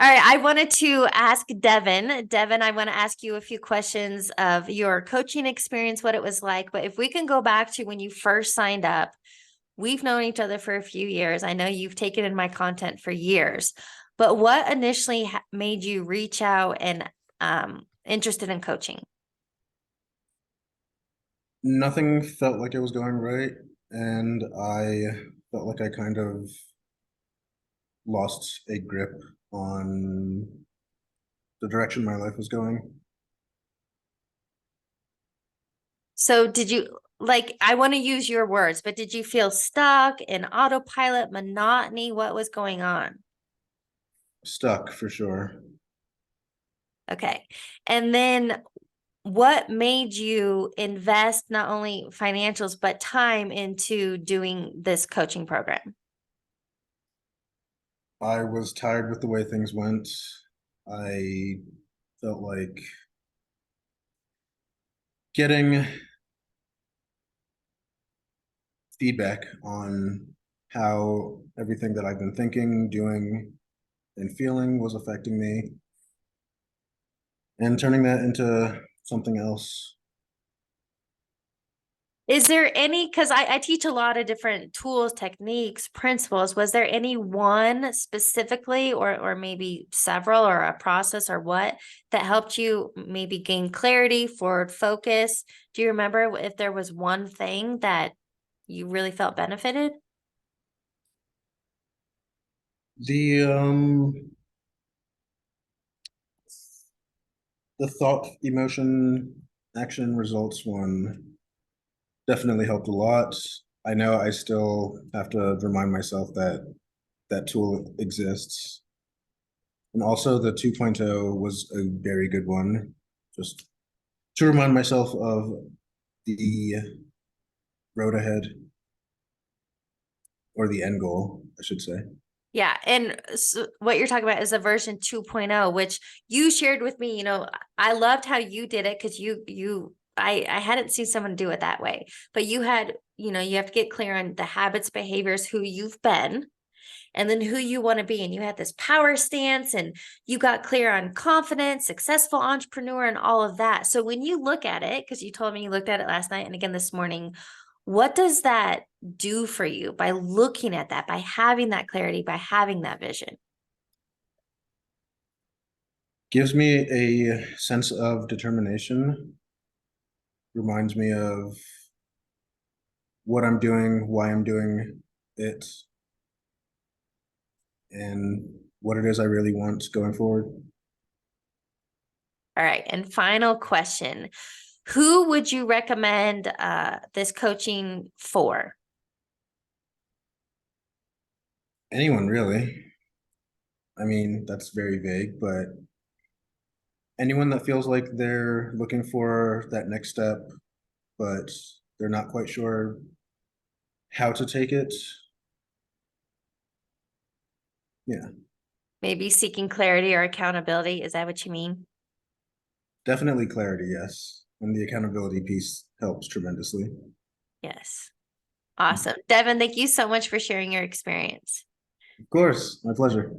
All right, I wanted to ask Devon. Devon, I want to ask you a few questions of your coaching experience, what it was like. But if we can go back to when you first signed up, we've known each other for a few years. I know you've taken in my content for years, but what initially made you reach out and interested in coaching? Nothing felt like it was going right, and I felt like I kind of lost a grip on the direction my life was going. So did you like, I want to use your words, but did you feel stuck in autopilot, monotony? What was going on? Stuck for sure. Okay. And then what made you invest not only financials, but time into doing this coaching program? I was tired with the way things went. I felt like getting feedback on how everything that I've been thinking, doing, and feeling was affecting me, and turning that into something else. Is there any, because I teach a lot of different tools, techniques, principles. Was there any one specifically, or maybe several, or a process, or what that helped you maybe gain clarity, forward focus? Do you remember if there was one thing that you really felt benefited? The the thought, emotion, action, results one definitely helped a lot. I know I still have to remind myself that that tool exists. And also the 2.0 was a very good one. Just to remind myself of the road ahead, or the end goal, I should say. Yeah, and so what you're talking about is a version 2.0, which you shared with me. I loved how you did it because I hadn't seen someone do it that way. But you had, you have to get clear on the habits, behaviors, who you've been, and then who you want to be. And you had this power stance, and you got clear on confidence, successful entrepreneur, and all of that. So when you look at it, because you told me you looked at it last night and again this morning, what does that do for you by looking at that, by having that clarity, by having that vision? Gives me a sense of determination, reminds me of what I'm doing, why I'm doing it, and what it is I really want going forward. All right. And final question. Who would you recommend this coaching for? Anyone really. I mean, that's very vague, but anyone that feels like they're looking for that next step, but they're not quite sure how to take it. Yeah, Maybe seeking clarity or accountability. Is that what you mean? definitely clarity, yes. And the accountability piece helps tremendously. Yes. Awesome. Devon, thank you so much for sharing your experience. Of course, my pleasure.